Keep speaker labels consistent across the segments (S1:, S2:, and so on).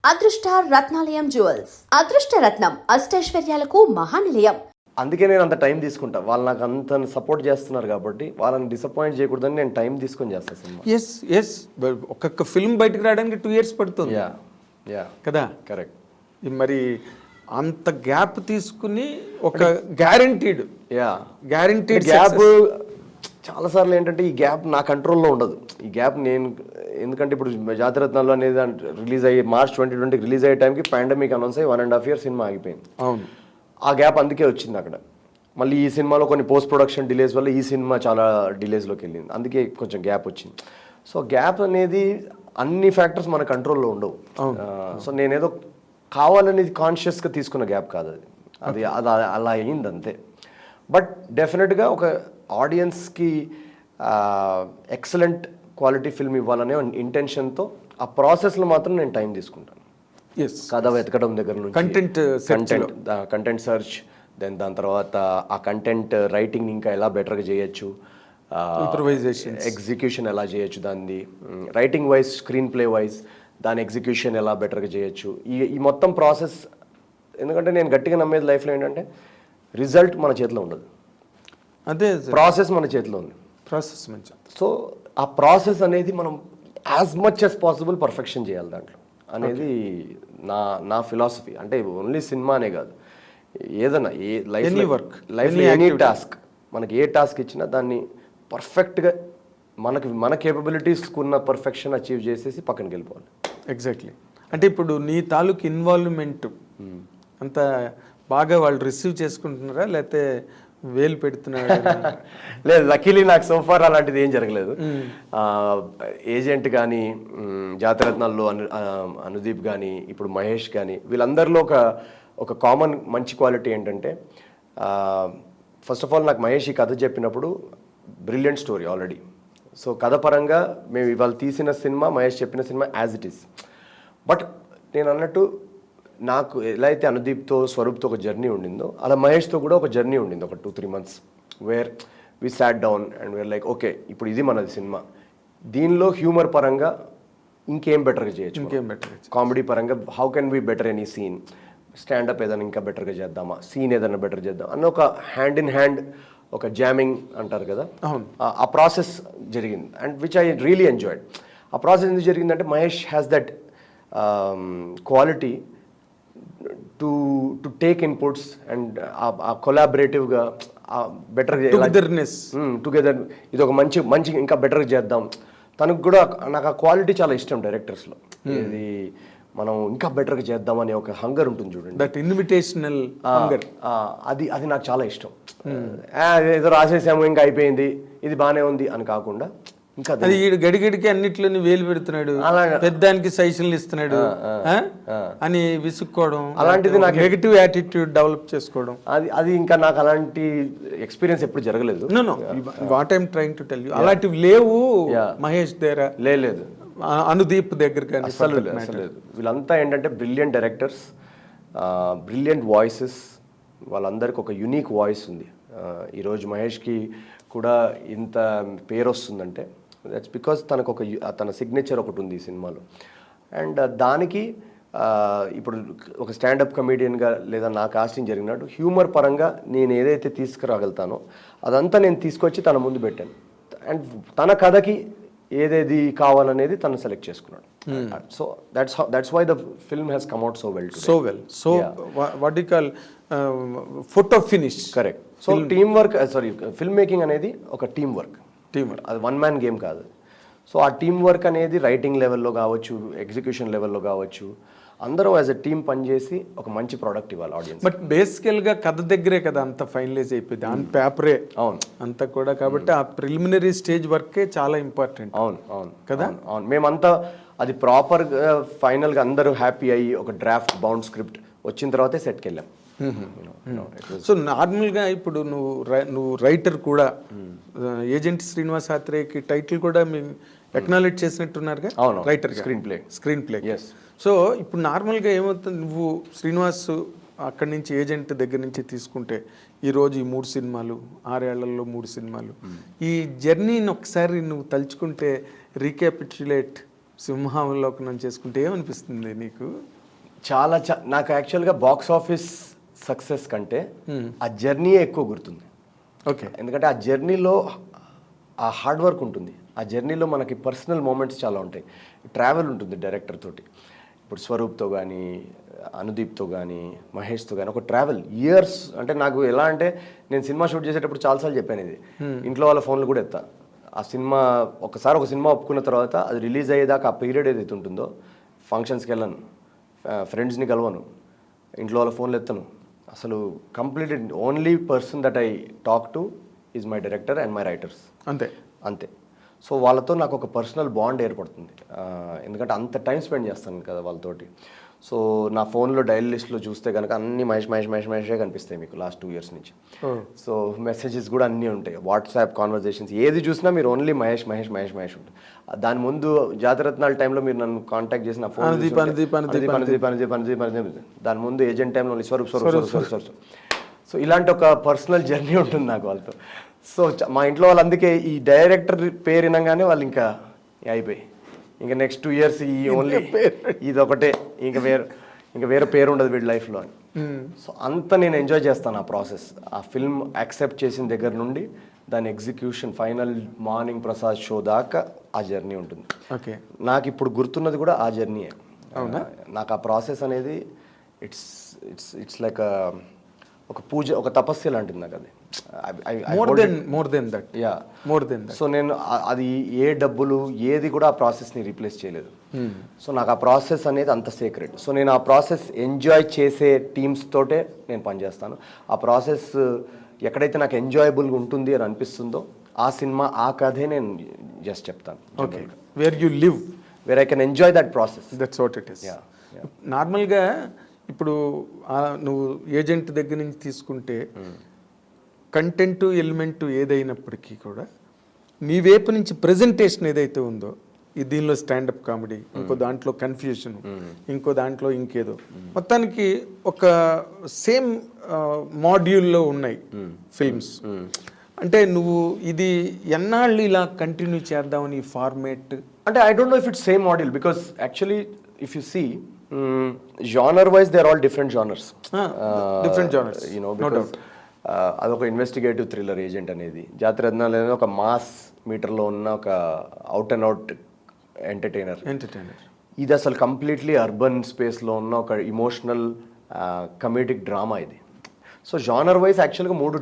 S1: అదృష్ట రత్నాలయం జ్యువెల్స్ అదృష్ట రత్నం అష్టైశ్వర్యాలకు మహానిలయం.
S2: అందుకే నేను అంత టైం తీసుకుంటా. వాళ్ళు నాకు అంత సపోర్ట్ చేస్తున్నారు కాబట్టి వాళ్ళని డిసప్పాయింట్ చేయకూడదని నేను టైం తీసుకొని చేస్తాను సినిమా.
S3: ఎస్ ఒక్కొక్క ఫిల్మ్ బయటకు రావడానికి 2 years పడుతుంది
S2: యా
S3: కదా.
S2: కరెక్ట్.
S3: మరి అంత గ్యాప్ తీసుకుని ఒక గ్యారంటీడ్
S2: గ్యాప్ చాలాసార్లు ఏంటంటే ఈ గ్యాప్ నా కంట్రోల్లో ఉండదు. ఈ గ్యాప్ నేను ఎందుకంటే ఇప్పుడు జాతిరత్నాలు అనేది రిలీజ్ అయ్యి March 2020 రిలీజ్ అయ్యే టైంకి పాండమిక్ అనౌన్స్ అయ్యి 1.5 years సినిమా ఆగిపోయింది.
S3: అవును,
S2: ఆ గ్యాప్ అందుకే వచ్చింది అక్కడ. మళ్ళీ ఈ సినిమాలో కొన్ని పోస్ట్ ప్రొడక్షన్ డిలేస్ వల్ల ఈ సినిమా చాలా డిలేస్లోకి వెళ్ళింది. అందుకే కొంచెం గ్యాప్ వచ్చింది. సో గ్యాప్ అనేది అన్ని ఫ్యాక్టర్స్ మన కంట్రోల్లో ఉండవు. సో నేనేదో కావాలనేది కాన్షియస్గా తీసుకున్న గ్యాప్ కాదు అది. అది అలా అయింది అంతే. బట్ డెఫినెట్గా ఒక ఆడియన్స్కి ఎక్సలెంట్ క్వాలిటీ ఫిల్మ్ ఇవ్వాలనే ఇంటెన్షన్తో ఆ ప్రాసెస్లో మాత్రం నేను టైం తీసుకుంటాను. కథ వెతకడం దగ్గర నుంచి కంటెంట్ సర్చ్, దెన్ దాని తర్వాత ఆ కంటెంట్ రైటింగ్ ఇంకా ఎలా బెటర్గా చేయొచ్చు,
S3: ఇంప్రూవైజేషన్
S2: ఎగ్జిక్యూషన్ ఎలా చేయొచ్చు, దాన్ని writing wise screen play wise దాని ఎగ్జిక్యూషన్ ఎలా బెటర్గా చేయొచ్చు, ఈ మొత్తం ప్రాసెస్. ఎందుకంటే నేను గట్టిగా నమ్మేది లైఫ్లో ఏంటంటే రిజల్ట్ మన చేతిలో ఉండదు,
S3: అదే
S2: ప్రాసెస్ మన చేతిలో ఉంది.
S3: ప్రాసెస్ మంచి.
S2: సో ఆ ప్రాసెస్ అనేది మనం as much as possible perfection చేయాలి దాంట్లో అనేది నా ఫిలాసఫీ. అంటే ఓన్లీ సినిమా అనే కాదు, ఏదైనా లైఫ్లో ఎనీ టాస్క్, మనకి ఏ టాస్క్ ఇచ్చినా దాన్ని పర్ఫెక్ట్గా మన కేపబిలిటీస్కి ఉన్న పర్ఫెక్షన్ అచీవ్ చేసేసి పక్కనకి వెళ్ళిపోవాలి.
S3: ఎగ్జాక్ట్లీ. అంటే ఇప్పుడు నీ తాలూకు ఇన్వాల్వ్మెంట్ అంత బాగా వాళ్ళు రిసీవ్ చేసుకుంటున్నారా, లేకపోతే వేలు పెడుతున్నారా?
S2: లేదు, లక్కీలీ నాకు సోఫార్ అలాంటిది ఏం జరగలేదు. ఏజెంట్ కానీ, జాతిరత్నాల్లో అనుదీప్ కానీ, ఇప్పుడు మహేష్ కానీ, వీళ్ళందరిలో ఒక కామన్ మంచి క్వాలిటీ ఏంటంటే, ఫస్ట్ ఆఫ్ ఆల్ నాకు మహేష్ ఈ కథ చెప్పినప్పుడు బ్రిలియంట్ స్టోరీ ఆల్రెడీ. సో కథ పరంగా మేము ఇవాళ తీసిన సినిమా, మహేష్ చెప్పిన cinema as it is. But నేను అన్నట్టు నాకు ఎలా అయితే అనుదీప్తో, స్వరూప్తో ఒక జర్నీ ఉండిందో, అలా మహేష్తో కూడా ఒక జర్నీ ఉండింది, ఒక 2-3 months where we sat down and where like okay, ఇప్పుడు ఇది మనది సినిమా, దీనిలో హ్యూమర్ పరంగా ఇంకేం బెటర్గా చేయొచ్చు, కామెడీ పరంగా how can be better any scene, standup ఏదైనా ఇంకా బెటర్గా చేద్దామా, సీన్ ఏదైనా బెటర్ చేద్దాం అన్న ఒక హ్యాండ్ ఇన్ హ్యాండ్ ఒక జామింగ్ అంటారు కదా, ఆ ప్రాసెస్ జరిగింది. And which I really enjoyed. ఆ ప్రాసెస్ ఎందుకు జరిగిందంటే Mahesh has that quality to take inputs and ఆ కొలాబరేటివ్గా బెటర్ టుగెదర్ ఇది ఒక మంచి ఇంకా బెటర్గా చేద్దాం. తనకు కూడా నాకు ఆ క్వాలిటీ చాలా ఇష్టం డైరెక్టర్స్లో. ఇది మనం ఇంకా బెటర్గా చేద్దామని ఒక హంగర్ ఉంటుంది చూడండి,
S3: దట్ ఇన్విటేషనల్ హంగర్.
S2: అది నాకు చాలా ఇష్టం. ఏదో రాసేసాము ఇంకా అయిపోయింది ఇది బాగానే ఉంది అని కాకుండా, ఇంకా
S3: అది గడిగడికి అన్నిట్లోని వేలు పెడుతున్నాడు, పెద్దానికి సైజులు ఇస్తున్నాడు అని విసుక్కోవడం,
S2: అలాంటిది నాకు
S3: నెగటివ్ యాటిట్యూడ్ డెవలప్ చేసుకోవడం,
S2: అది ఇంకా నాకు అలాంటి ఎక్స్పీరియన్స్ ఎప్పుడు జరగలేదు.
S3: What I'm trying to tell you, అలాంటివి లేవు మహేష్ దగ్గర,
S2: లేదు
S3: అనుదీప్ దగ్గర కానీ
S2: అసలు లేదు. వీళ్ళంతా ఏంటంటే బ్రిలియంట్ డైరెక్టర్స్, బ్రిలియంట్ వాయిసెస్, వాళ్ళందరికీ ఒక యూనిక్ వాయిస్ ఉంది. ఈరోజు మహేష్కి కూడా ఇంత పేరు వస్తుందంటే దట్స్ బికాస్ తన సిగ్నేచర్ ఒకటి ఉంది ఈ సినిమాలో. అండ్ దానికి ఇప్పుడు ఒక స్టాండప్ కమేడియన్గా లేదా నా కాస్టింగ్ జరిగినట్టు హ్యూమర్ పరంగా నేను ఏదైతే తీసుకురాగలుగుతానో అదంతా నేను తీసుకొచ్చి తన ముందు పెట్టాను. అండ్ తన కథకి ఏదేది కావాలనేది తను సెలెక్ట్ చేసుకున్నాడు. So that's why the film has come out so well.
S3: So what you call photo finish.
S2: Correct. So team work, film making అనేది ఒక టీమ్ వర్క్, అది వన్ మ్యాన్ గేమ్ కాదు. సో ఆ టీమ్ వర్క్ అనేది writing లెవెల్లో కావచ్చు, execution లెవెల్లో కావచ్చు, అందరూ యాజ్ ఎ టీమ్ పనిచేసి ఒక మంచి ప్రోడక్ట్ ఇవ్వాలి ఆడియన్స్.
S3: బట్ బేసికల్గా కథ దగ్గరే కదా అంత ఫైనలైజ్ అయిపోయింది, ఆన్ పేపరే.
S2: అవును,
S3: అంతా కూడా. కాబట్టి ఆ ప్రిలిమినరీ స్టేజ్ వర్కే చాలా ఇంపార్టెంట్.
S2: అవును
S3: కదా.
S2: అవును, మేమంతా అది ప్రాపర్గా ఫైనల్గా అందరూ హ్యాపీ అయ్యి ఒక డ్రాఫ్ట్ బౌండ్ స్క్రిప్ట్ వచ్చిన తర్వాతే సెట్కి వెళ్ళాం.
S3: సో నార్మల్గా ఇప్పుడు నువ్వు రైటర్ కూడా, ఏజెంట్ శ్రీనివాస్ ఆత్రేయకి టైటిల్ కూడా మేము ఎక్నాలెడ్జ్ చేసినట్టున్నారుగా, రైటర్ స్క్రీన్ ప్లే. సో ఇప్పుడు నార్మల్గా ఏమవుతుంది, నువ్వు శ్రీనివాస్ అక్కడి నుంచి ఏజెంట్ దగ్గర నుంచి తీసుకుంటే ఈరోజు ఈ 3 సినిమాలు, 6 ఏళ్లలో 3 సినిమాలు, ఈ జర్నీని ఒకసారి నువ్వు తలుచుకుంటే రీక్యాపిట్యులేట్ సింహావలోకనం చేసుకుంటే ఏమనిపిస్తుంది నీకు?
S2: చాలా నాకు యాక్చువల్గా బాక్స్ ఆఫీస్ సక్సెస్ కంటే ఆ జర్నీ ఎక్కువ గుర్తుంది.
S3: ఓకే.
S2: ఎందుకంటే ఆ జర్నీలో ఆ హార్డ్ వర్క్ ఉంటుంది, ఆ జర్నీలో మనకి పర్సనల్ మూమెంట్స్ చాలా ఉంటాయి, ట్రావెల్ ఉంటుంది డైరెక్టర్ తోటి. ఇప్పుడు స్వరూప్తో కానీ, అనుదీప్తో కానీ, మహేష్తో కానీ ఒక ట్రావెల్ ఇయర్స్. అంటే నాకు ఎలా అంటే నేను సినిమా షూట్ చేసేటప్పుడు చాలాసార్లు చెప్పాను ఇది, ఇంట్లో వాళ్ళ ఫోన్లు కూడా ఎత్తా. ఆ సినిమా ఒక సినిమా ఒప్పుకున్న తర్వాత అది రిలీజ్ అయ్యేదాకా ఆ పీరియడ్ ఏదైతే ఉంటుందో ఫంక్షన్స్కి వెళ్ళను, ఫ్రెండ్స్ని కలవను, ఇంట్లో వాళ్ళ ఫోన్లు ఎత్తను. అసలు complete only person that I talk to is my director and my writers. అంతే. సో వాళ్ళతో నాకు ఒక పర్సనల్ బాండ్ ఏర్పడుతుంది, ఎందుకంటే అంత టైం స్పెండ్ చేస్తాను కదా వాళ్ళతోటి. సో నా ఫోన్లో డైల్ లిస్ట్లో చూస్తే కనుక అన్ని మహేషే కనిపిస్తాయి మీకు లాస్ట్ 2 years నుంచి. సో మెసేజెస్ కూడా అన్నీ ఉంటాయి, వాట్సాప్ కాన్వర్జేషన్స్ ఏది చూసినా మీరు ఓన్లీ మహేష్ ఉంటుంది. దాని ముందు జాతరత్నాల టైంలో మీరు నన్ను కాంటాక్ట్ చేసిన ఫోన్ దాని ముందు ఏజెంట్ టైంలో స్వరూప్. సో ఇలాంటి ఒక పర్సనల్ జర్నీ ఉంటుంది నాకు వాళ్ళతో. సో మా ఇంట్లో వాళ్ళు అందుకే ఈ డైరెక్టర్ పేరు వినగానే వాళ్ళు ఇంకా అయిపోయి ఇంకా నెక్స్ట్ 2 years ఈ ఓన్లీ ఇది ఒకటే, ఇంకా వేరే పేరు ఉండదు వీడి లైఫ్లో అని. సో అంత నేను ఎంజాయ్ చేస్తాను ఆ ప్రాసెస్. ఆ ఫిల్మ్ యాక్సెప్ట్ చేసిన దగ్గర నుండి దాని execution final morning Prasad show దాకా ఆ జర్నీ ఉంటుంది.
S3: ఓకే.
S2: నాకు ఇప్పుడు గుర్తున్నది కూడా ఆ జర్నీయే. నాకు ఆ ప్రాసెస్ అనేది ఇట్స్ లైక్ ఒక పూజ, ఒక తపస్సు లాంటిది నాకు అది.
S3: More than that.
S2: సో నేను అది ఏ డబ్బులు ఏది కూడా ఆ ప్రాసెస్ని రీప్లేస్ చేయలేదు. సో నాకు ఆ ప్రాసెస్ అనేది అంత సీక్రెట్. సో నేను ఆ ప్రాసెస్ ఎంజాయ్ చేసే టీమ్స్ తోటే నేను పనిచేస్తాను. ఆ ప్రాసెస్ ఎక్కడైతే నాకు ఎంజాయబుల్గా ఉంటుంది అని అనిపిస్తుందో ఆ సినిమా ఆ కథే నేను జస్ట్ చెప్తాను.
S3: Okay. Where you live,
S2: where I can enjoy that process.
S3: That's what it is. నార్మల్గా ఇప్పుడు నువ్వు ఏజెంట్ దగ్గర నుంచి తీసుకుంటే కంటెంట్ ఎలిమెంట్ ఏదైనప్పటికీ కూడా నీ వైపు నుంచి ప్రెజెంటేషన్ ఏదైతే ఉందో, దీనిలో స్టాండప్ కామెడీ, ఇంకో దాంట్లో కన్ఫ్యూజన్, ఇంకో దాంట్లో ఇంకేదో, మొత్తానికి ఒక సేమ్ మాడ్యూల్లో ఉన్నాయి ఫిల్మ్స్. అంటే నువ్వు ఇది ఎన్నాళ్ళు ఇలా కంటిన్యూ చేద్దామని ఈ ఫార్మేట్?
S2: అంటే I don't know if it's same module, because actually if you see genre wise they are all different genres.
S3: Different genres,
S2: you know, because అదొక ఇన్వెస్టిగేటివ్ థ్రిల్లర్ ఏజెంట్ అనేది, జాతిరత్నాలు అనేది ఒక మాస్ మీటర్లో ఉన్న ఒక అవుట్ అండ్ అవుట్ ఎంటర్టైనర్. ఇది అసలు completely urban స్పేస్లో ఉన్న ఒక ఇమోషనల్ కమెడిక్ డ్రామా ఇది. సో జానర్ వైజ్ యాక్చువల్గా మూడు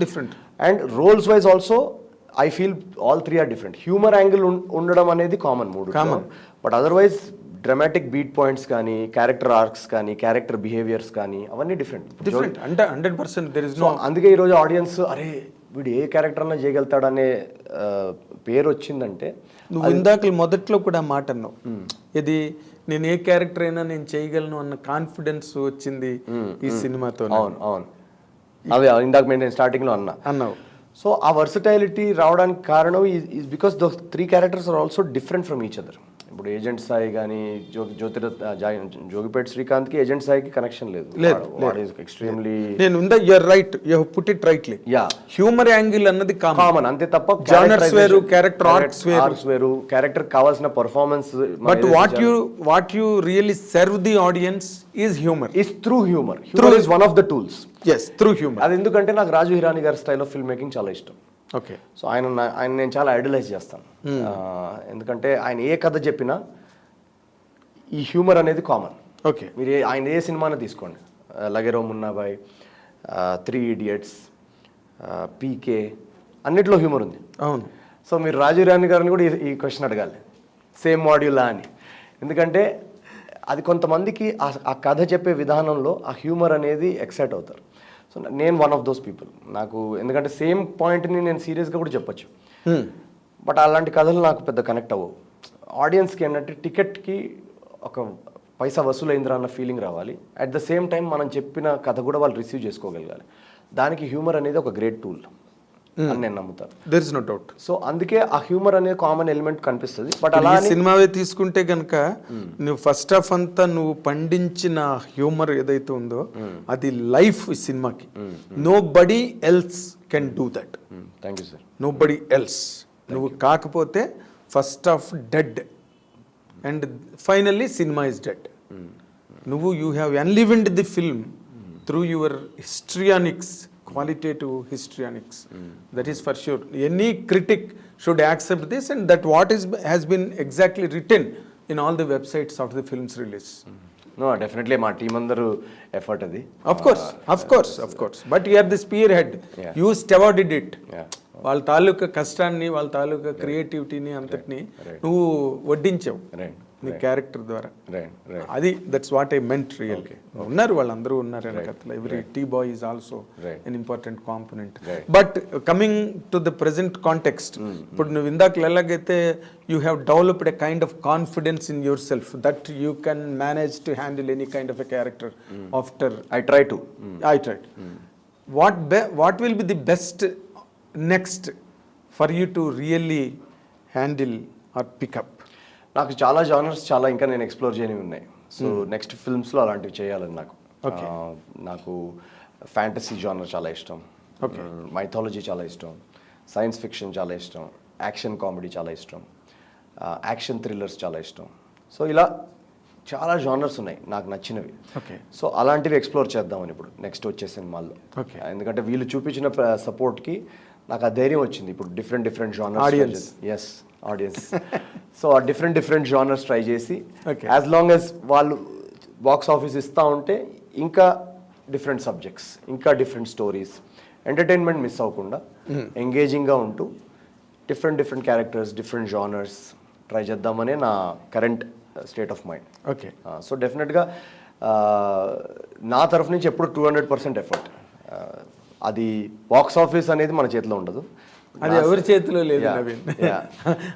S2: different and roles wise also I feel all 3 are different. Humour angle ఉండడం అనేది common, but otherwise dramatic beat points కానీ, క్యారెక్టర్ ఆర్క్స్ కానీ, క్యారెక్టర్ బిహేవియర్స్ కానీ అవన్నీ డిఫరెంట్
S3: అంటే 100% there is no.
S2: అందుకే ఈరోజు ఆడియన్స్ అరే వీడు ఏ క్యారెక్టర్ అన్నా చేయగలుగుతాడనే పేరు వచ్చిందంటే,
S3: నువ్వు ఇందాక మొదట్లో కూడా మాట అన్నావు, ఇది నేను ఏ క్యారెక్టర్ అయినా నేను చేయగలను అన్న కాన్ఫిడెన్స్ వచ్చింది ఈ సినిమాతో.
S2: అవును అదే ఇందాక నేను స్టార్టింగ్లో అన్నావు. సో ఆ వర్సటైలిటీ రావడానికి కారణం is because the 3 characters are also different from each other. ఇప్పుడు ఏజెంట్ సాయి కానీ, జోగిపేట్ శ్రీకాంత్కి ఏజెంట్ సాయికి కనెక్షన్ లేదు. ఎక్స్ట్రీమ్లీ
S3: హ్యూమర్ యాంగిల్ అన్నది
S2: కామన్ అంతే తప్ప
S3: జానర్స్ వేరు, క్యారెక్టర్ ఆర్క్స్
S2: వేరు, క్యారెక్టర్ కావాల్సిన performance.
S3: But what you really serve the audience is humour.
S2: Through humour is one of the tools.
S3: Through humour.
S2: అది ఎందుకంటే నాకు రాజు హిరాని గారి స్టైల్ ఆఫ్ ఫిల్మ్ మేకింగ్ చాలా ఇష్టం.
S3: ఓకే.
S2: సో ఆయన నేను చాలా ఐడలైజ్ చేస్తాను, ఎందుకంటే ఆయన ఏ కథ చెప్పినా ఈ హ్యూమర్ అనేది కామన్.
S3: ఓకే.
S2: మీరు ఆయన ఏ సినిమాని తీసుకోండి, లగేరో మున్నాబాయ్, 3 Idiots, పీకే, అన్నిట్లో హ్యూమర్ ఉంది.
S3: అవును.
S2: సో మీరు రాజు రాణి గారిని కూడా ఈ క్వశ్చన్ అడగాలి, సేమ్ మాడ్యూలా అని. ఎందుకంటే అది కొంతమందికి ఆ కథ చెప్పే విధానంలో ఆ హ్యూమర్ అనేది ఎక్సైట్ అవుతారు. సో నేను వన్ ఆఫ్ దోస్ పీపుల్. నాకు ఎందుకంటే సేమ్ పాయింట్ని నేను సీరియస్గా కూడా చెప్పచ్చు, బట్ అలాంటి కథలు నాకు పెద్ద కనెక్ట్ అవ్వవు. ఆడియన్స్కి ఏంటంటే టికెట్కి ఒక పైసా వసూలైందిరా అన్న ఫీలింగ్ రావాలి, అట్ ద సేమ్ టైం మనం చెప్పిన కథ కూడా వాళ్ళు రిసీవ్ చేసుకోగలగాలి. దానికి హ్యూమర్ అనేది ఒక గ్రేట్ టూల్ అని నేను నమ్ముతాను.
S3: There is no doubt.
S2: So అందుకే ఆ హ్యూమర్ అనేది కామన్ ఎలిమెంట్ కనిపిస్తుంది. బట్ అలా
S3: సినిమావే తీసుకుంటే కనుక నువ్వు ఫస్ట్ ఆఫ్ అంతా నువ్వు పండించిన హ్యూమర్ ఏదైతే ఉందో అది లైఫ్ ఈ సినిమాకి. Nobody else can do that.
S2: Thank you sir.
S3: Nobody else. నువ్వు కాకపోతే first half dead and finally cinema is dead. నువ్వు you have enlivened the film through your histrionics, qualitative histrionics. That is for sure. Any critic should accept this, and that what has been exactly written in all the websites of the film's release.
S2: No, definitely మా team అందరూ effort అది.
S3: Of course. But you are the spearhead.
S2: Yeah.
S3: You stewarded it.
S2: Yeah.
S3: వాళ్ళ తాలూకా కష్టాన్ని, వాళ్ళ తాలూకా క్రియేటివిటీని అంతటిని నువ్వు వడ్డించావు
S2: Right.
S3: నీ క్యారెక్టర్ ద్వారా.
S2: Right.
S3: అది that's what I meant real. ఉన్నారు వాళ్ళందరూ ఉన్నారు వెనకట్ల. Every tea boy is also an important component. But coming to the present context, ఇప్పుడు నువ్వు ఇందాక ఎలాగైతే you have developed a kind of confidence in yourself that you can manage to handle any kind of a character after.
S2: I try to.
S3: What will be the best next for you to really handle or pick up?
S2: నాకు చాలా genres చాలా ఇంకా నేను explore చేయనివి ఉన్నాయి. So next ఫిల్మ్స్లో అలాంటివి చేయాలని నాకు fantasy genre చాలా ఇష్టం, మైథాలజీ చాలా ఇష్టం, సైన్స్ ఫిక్షన్ చాలా ఇష్టం, యాక్షన్ కామెడీ చాలా ఇష్టం, యాక్షన్ థ్రిల్లర్స్ చాలా ఇష్టం. సో ఇలా చాలా జానర్స్ ఉన్నాయి నాకు నచ్చినవి. సో అలాంటివి ఎక్స్ప్లోర్ చేద్దామని ఇప్పుడు నెక్స్ట్ వచ్చే సినిమాల్లో. ఎందుకంటే వీళ్ళు చూపించిన సపోర్ట్కి నాకు ఆ ధైర్యం వచ్చింది. ఇప్పుడు different genres, yes audience. So ఆ డిఫరెంట్ జానర్స్ ట్రై చేసి యాజ్ లాంగ్ యాజ్ వాళ్ళు బాక్స్ ఆఫీస్ ఇస్తూ ఉంటే ఇంకా డిఫరెంట్ సబ్జెక్ట్స్, ఇంకా డిఫరెంట్ స్టోరీస్, ఎంటర్టైన్మెంట్ మిస్ అవ్వకుండా ఎంగేజింగ్గా ఉంటూ different characters, different genres try చేద్దామనే నా current state of mind. So డెఫినెట్గా నా తరఫు నుంచి ఎప్పుడు 200% ఎఫర్ట్. అది బాక్స్ ఆఫీస్ అనేది మన చేతిలో ఉండదు,
S3: అది ఎవరి చేతిలో లేదు నవీన్.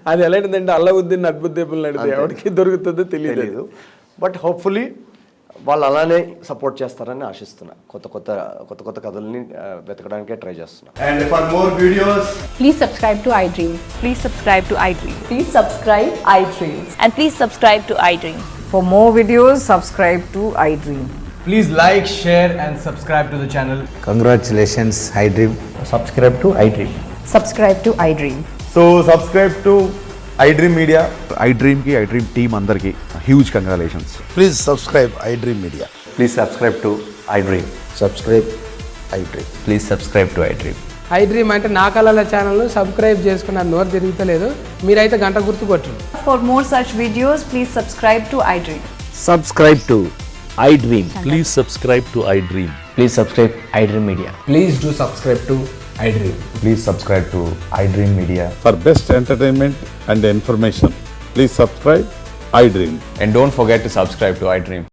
S3: అది ఎలాంటిదంటే అల్లావుద్దీన్ అద్భుతదీపం లాంటిది, ఎవరికి దొరుకుతుందో తెలియదు.
S2: బట్ హోప్ఫుల్లీ వాళ్ళు అలానే సపోర్ట్ చేస్తారని ఆశిస్తున్నా. కొత్త కథల్ని వెతకడానికే ట్రై చేస్తున్నా.
S4: And for more videos,
S5: Please subscribe to iDream.
S6: Please subscribe to iDream.
S1: Please subscribe iDream.
S6: And please subscribe to iDream.
S7: For more videos, subscribe to iDream.
S4: please like, share and subscribe to the channel.
S8: Congratulations, iDream.
S4: Subscribe to iDream.
S7: Subscribe to iDream.
S4: So subscribe to iDream Media.
S9: iDream ki iDream team andarki huge congratulations.
S8: Please subscribe iDream Media.
S4: Please subscribe to iDream.
S8: Subscribe iDream.
S4: Please subscribe to iDream.
S10: iDream అంటే నా కళల ఛానల్ను subscribe చేసుకున్న నోరు తిరుగుతలేదు, మీరైతే గంట గుర్తు కొట్టండి.
S6: For more such videos, please subscribe to iDream.
S11: Subscribe to iDream. Please subscribe to iDream.
S4: Please subscribe iDream Media.
S10: Please do subscribe to iDream.
S9: Please subscribe to iDream Media.
S12: For best entertainment and information, please subscribe iDream.
S4: And don't forget to subscribe to iDream.